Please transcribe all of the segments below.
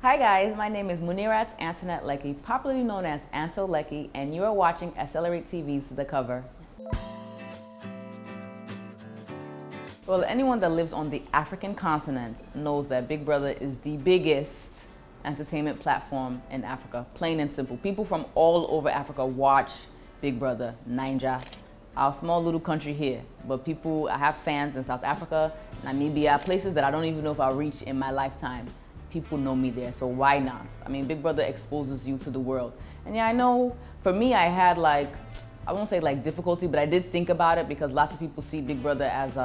Hi guys, my name is Munirat Antoinette Lecky, popularly known as Anto Lecky, and you are watching Accelerate TV's The Cover. Well, anyone that lives on the African continent knows that Big Brother is the biggest entertainment platform in Africa, plain and simple. People from all over Africa watch Big Brother Naija, our small little country here. But I have fans in South Africa, Namibia, places that I don't even know if I'll reach in my lifetime. People know me there, so why not? I mean, Big Brother exposes you to the world. And yeah, I know, for me, I had I won't say difficulty, but I did think about it because lots of people see Big Brother as,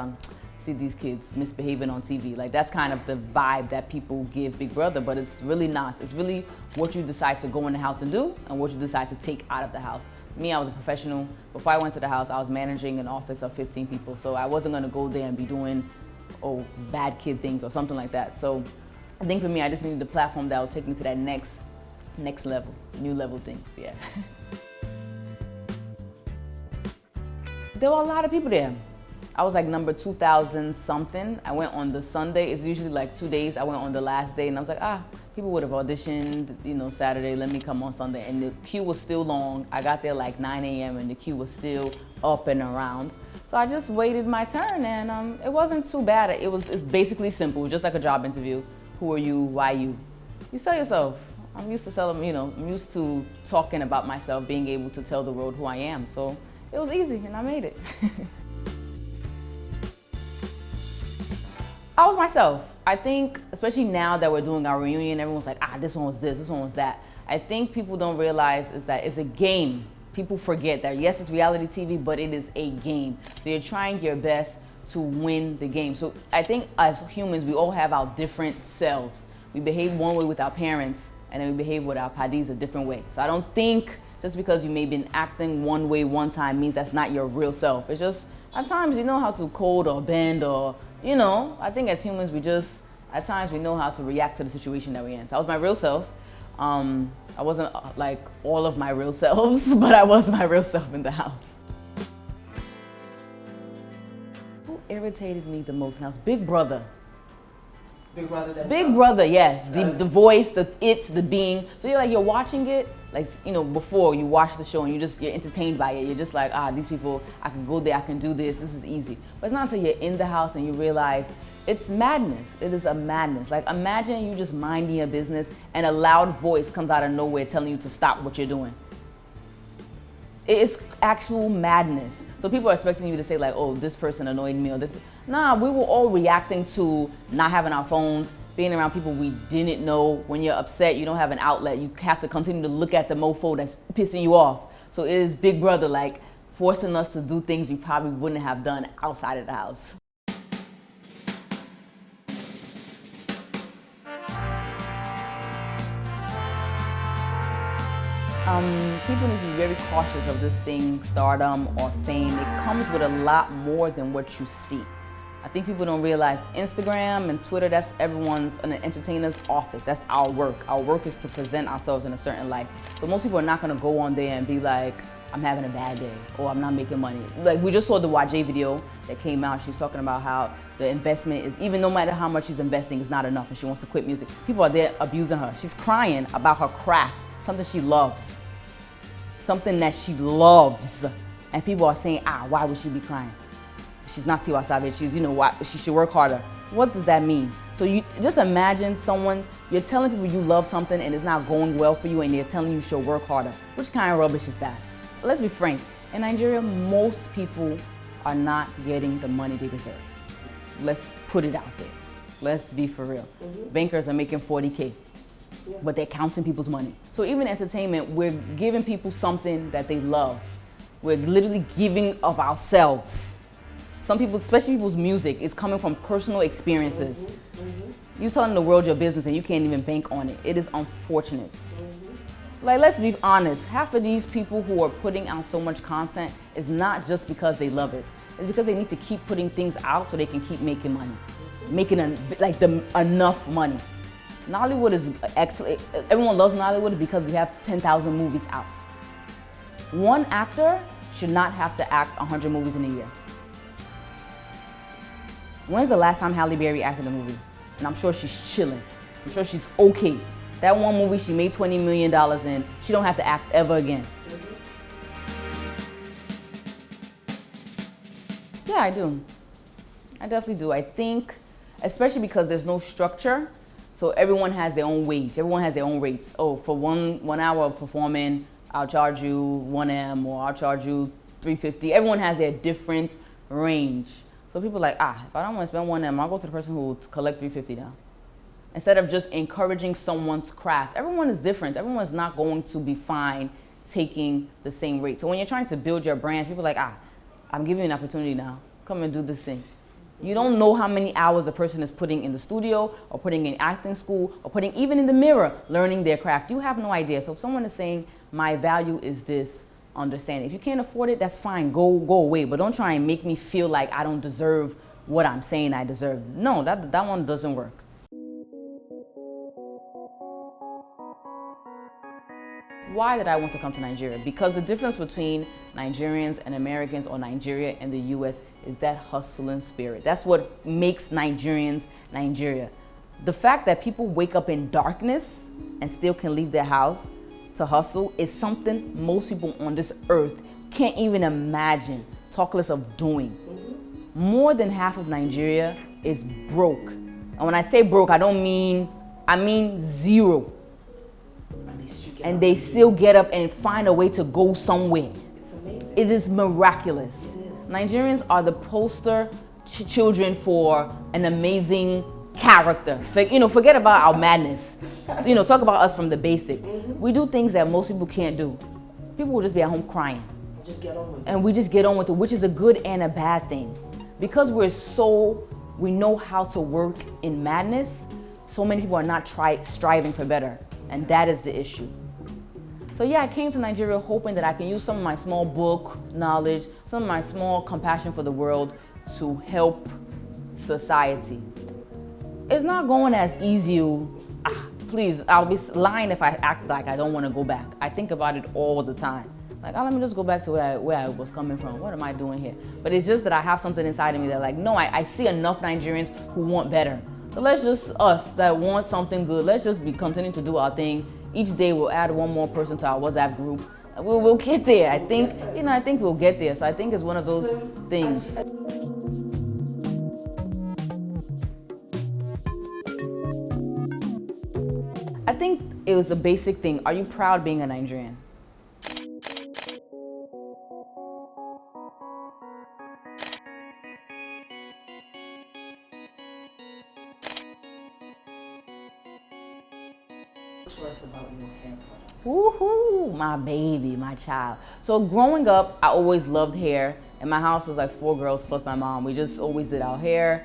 see these kids misbehaving on TV. That's kind of the vibe that people give Big Brother, but it's really not. It's really what you decide to go in the house and do and what you decide to take out of the house. Me, I was a professional. Before I went to the house, I was managing an office of 15 people, so I wasn't gonna go there and be doing, bad kid things or something like that. So I think for me, I just needed the platform that would take me to that next level, new level things, yeah. There were a lot of people there. I was number 2,000 something. I went on the Sunday. It's usually 2 days. I went on the last day and I was people would have auditioned, Saturday, let me come on Sunday. And the queue was still long. I got there 9 a.m. and the queue was still up and around. So I just waited my turn and it wasn't too bad. It's basically simple, just like a job interview. Who are you? Why you? You sell yourself. I'm used to selling, I'm used to talking about myself, being able to tell the world who I am. So it was easy and I made it. I was myself. I think, especially now that we're doing our reunion, everyone's like, this one was this one was that. I think people don't realize is that it's a game. People forget that, yes, it's reality TV, but it is a game. So you're trying your best to win the game. So I think as humans, we all have our different selves. We behave one way with our parents, and then we behave with our padis a different way. So I don't think just because you may have been acting one way one time means that's not your real self. It's just, at times you know how to code or bend or, I think as humans, at times we know how to react to the situation that we're in. So I was my real self. I wasn't all of my real selves, but I was my real self in the house. Who irritated me the most in the house? Big Brother. Big Brother that Big show? Brother, yes. The voice, the being. So you're watching it, before you watch the show and you're entertained by it. You're just these people, I can go there, I can do this is easy. But it's not until you're in the house and you realize it's madness. It is a madness. Imagine you just minding your business and a loud voice comes out of nowhere telling you to stop what you're doing. It's actual madness. So people are expecting you to say this person annoyed me or this. Nah, we were all reacting to not having our phones, being around people we didn't know. When you're upset, you don't have an outlet. You have to continue to look at the mofo that's pissing you off. So it is Big Brother forcing us to do things we probably wouldn't have done outside of the house. People need to be very cautious of this thing, stardom or fame. It comes with a lot more than what you see. I think people don't realize Instagram and Twitter, that's everyone's, an entertainer's office. That's our work. Our work is to present ourselves in a certain light. So most people are not gonna go on there and be I'm having a bad day or I'm not making money. We just saw the YJ video that came out. She's talking about how the investment is, even no matter how much she's investing, is not enough and she wants to quit music. People are there abusing her. She's crying about her craft, something she loves. Something that she loves. And people are saying, why would she be crying? She's not Tiwa Savage, she should work harder. What does that mean? So you just imagine you're telling people you love something and it's not going well for you and they're telling you should work harder. Which kind of rubbish is that? Let's be frank, in Nigeria, most people are not getting the money they deserve. Let's put it out there. Let's be for real. Bankers are making 40K. Yeah. But they're counting people's money. So even entertainment, we're giving people something that they love. We're literally giving of ourselves. Some people, especially people's music, is coming from personal experiences. You telling the world your business and you can't even bank on it. It is unfortunate. Let's be honest, half of these people who are putting out so much content is not just because they love it. It's because they need to keep putting things out so they can keep making money. Making enough money. Nollywood is excellent. Everyone loves Nollywood because we have 10,000 movies out. One actor should not have to act 100 movies in a year. When's the last time Halle Berry acted in a movie? And I'm sure she's chilling. I'm sure she's okay. That one movie she made $20 million in, she don't have to act ever again. Yeah, I do. I definitely do. I think, especially because there's no structure, so everyone has their own wage. Everyone has their own rates. Oh, for one hour of performing, I'll charge you 1M, or I'll charge you $350. Everyone has their different range. So people are like, if I don't want to spend 1M, I'll go to the person who will collect $350 now. Instead of just encouraging someone's craft. Everyone is different. Everyone's not going to be fine taking the same rate. So when you're trying to build your brand, people are like, I'm giving you an opportunity now. Come and do this thing. You don't know how many hours the person is putting in the studio, or putting in acting school, or putting even in the mirror, learning their craft. You have no idea. So if someone is saying, my value is this, understand it. If you can't afford it, that's fine. Go away. But don't try and make me feel like I don't deserve what I'm saying I deserve. No, that one doesn't work. Why did I want to come to Nigeria? Because the difference between Nigerians and Americans, or Nigeria and the US, is that hustling spirit. That's what makes Nigerians Nigeria. The fact that people wake up in darkness and still can leave their house to hustle is something most people on this earth can't even imagine, talk less of doing. More than half of Nigeria is broke. And when I say broke, I mean zero. And they still get up and find a way to go somewhere. It's amazing. It is miraculous. It is. Nigerians are the poster children for an amazing character. Forget about our madness. Talk about us from the basic. We do things that most people can't do. People will just be at home crying. Just get on with it. And we just get on with it, which is a good and a bad thing. Because we know how to work in madness, so many people are not striving for better. And that is the issue. So yeah, I came to Nigeria hoping that I can use some of my small book knowledge, some of my small compassion for the world to help society. It's not going as easy. Please, I'll be lying if I act like I don't want to go back. I think about it all the time. Like, let me just go back to where I was coming from. What am I doing here? But it's just that I have something inside of me that no, I see enough Nigerians who want better. So let's just, us that want something good, let's just be continuing to do our thing. Each day we'll add one more person to our WhatsApp group. We'll get there. I think we'll get there. So I think it's one of those things. I think it was a basic thing. Are you proud being a Nigerian? To us about your hair products. Woohoo, my baby, my child. So growing up, I always loved hair. In my house, was like 4 girls plus my mom. We just always did our hair.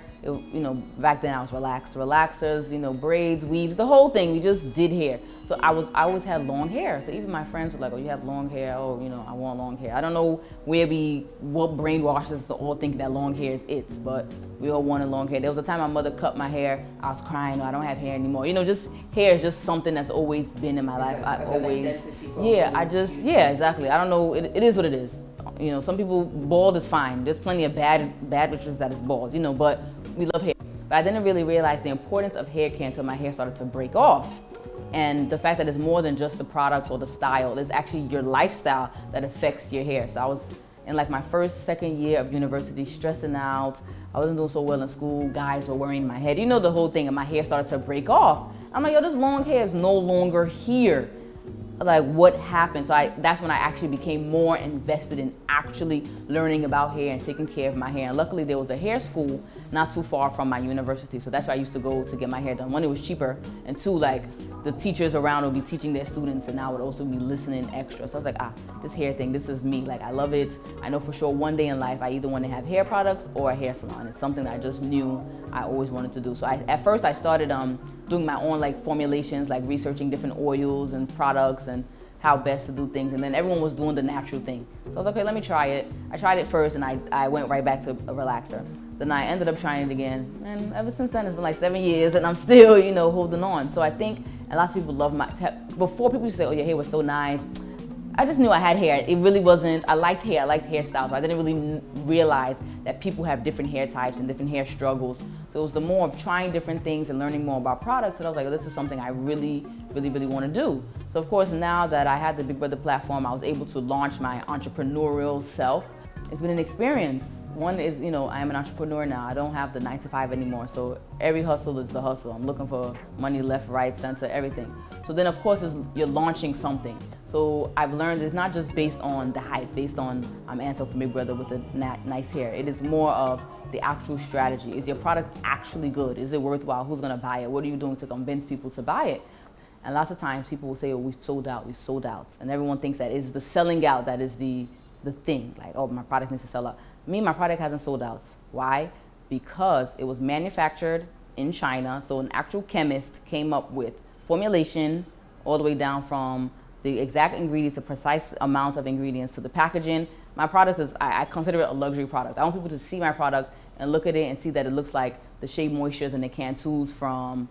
Back then I was relaxed. Relaxers, braids, weaves, the whole thing. We just did hair. So I always had long hair. So even my friends were like, oh, you have long hair. Oh, I want long hair. I don't know what brainwashes us to all thinking that long hair is it, but we all wanted long hair. There was a time my mother cut my hair. I was crying, I don't have hair anymore. Just hair is just something that's always been in my life. I always, exactly. I don't know, it is what it is. Some people, bald is fine. There's plenty of bad bitches that is bald, but we love hair. But I didn't really realize the importance of hair care until my hair started to break off. And the fact that it's more than just the products or the style, it's actually your lifestyle that affects your hair. So I was in my second year of university, stressing out. I wasn't doing so well in school. Guys were worrying my head. The whole thing, and my hair started to break off. I'm like, yo, this long hair is no longer here. Like, what happened? So that's when I actually became more invested in actually learning about hair and taking care of my hair. And luckily there was a hair school not too far from my university. So that's where I used to go to get my hair done. One, it was cheaper, and two, the teachers around would be teaching their students, and I would also be listening extra. So I was like, this hair thing, this is me. I love it. I know for sure one day in life I either want to have hair products or a hair salon. It's something that I just knew I always wanted to do. So at first I started doing my own formulations, researching different oils and products and how best to do things. And then everyone was doing the natural thing. So I was like, okay, let me try it. I tried it first, and I went right back to a relaxer. Then I ended up trying it again. And ever since then, it's been 7 years, and I'm still, holding on. So I think a lot of people love before people used to say, oh, your hair was so nice. I just knew I had hair. It really wasn't, I liked hair, I liked hairstyles, but I didn't really realize that people have different hair types and different hair struggles. So it was the more of trying different things and learning more about products that I was like, oh, this is something I really want to do. So of course, now that I had the Big Brother platform, I was able to launch my entrepreneurial self. It's been an experience. One is, I am an entrepreneur now. I don't have the 9 to 5 anymore. So every hustle is the hustle. I'm looking for money left, right, center, everything. So then of course you're launching something. So I've learned it's not just based on the hype, based on I'm Anto from Big Brother with the nice hair. It is more of the actual strategy. Is your product actually good? Is it worthwhile? Who's gonna buy it? What are you doing to convince people to buy it? And lots of times people will say, oh, we've sold out. And everyone thinks that is the selling out that is the thing. Like, oh, my product needs to sell out. My product hasn't sold out. Why? Because it was manufactured in China. So an actual chemist came up with formulation all the way down from the exact ingredients, the precise amount of ingredients to the packaging. My product is, I consider it a luxury product. I want people to see my product and look at it and see that it looks like the Shea Moistures and the Cantus from,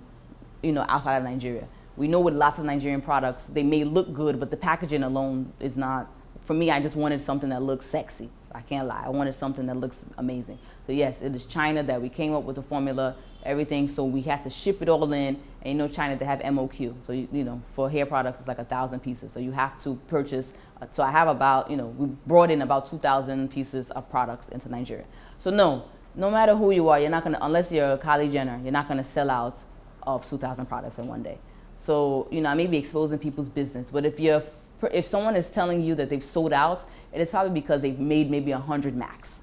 outside of Nigeria. We know with lots of Nigerian products, they may look good, but the packaging alone is not. For me, I just wanted something that looks sexy. I can't lie. I wanted something that looks amazing. So yes, it is China that we came up with the formula, everything. So we had to ship it all in. And China, they have MOQ. So, for hair products, it's like 1,000 pieces. So you have to purchase. So I have about, we brought in about 2,000 pieces of products into Nigeria. So no matter who you are, you're not going to, unless you're Kylie Jenner, you're not going to sell out of 2,000 products in one day. So, I may be exposing people's business. But if someone is telling you that they've sold out, it is probably because they've made maybe 100 max.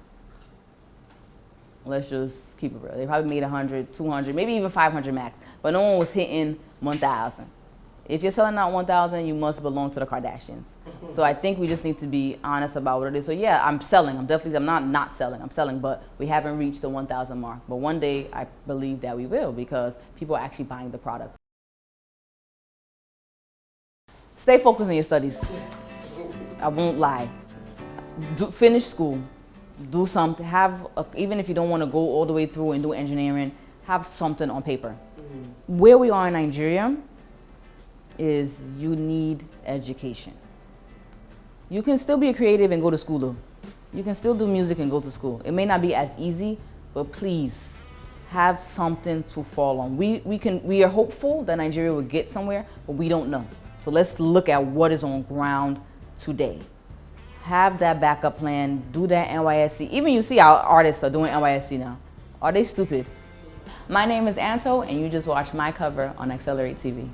Let's just keep it real. They probably made 100, 200, maybe even 500 max, but no one was hitting 1,000. If you're selling out 1,000, you must belong to the Kardashians. So I think we just need to be honest about what it is. So yeah, I'm selling. I'm not selling. I'm selling, but we haven't reached the 1,000 mark. But one day I believe that we will because people are actually buying the product. Stay focused on your studies. I won't lie. Finish school. Do something. Even if you don't want to go all the way through and do engineering, have something on paper. Where we are in Nigeria is you need education. You can still be a creative and go to school though. You can still do music and go to school. It may not be as easy, but please have something to fall on. We are hopeful that Nigeria will get somewhere, but we don't know. So let's look at what is on ground today. Have that backup plan, do that NYSC. Even you see how artists are doing NYSC now. Are they stupid? My name is Anto, and you just watched my cover on Accelerate TV.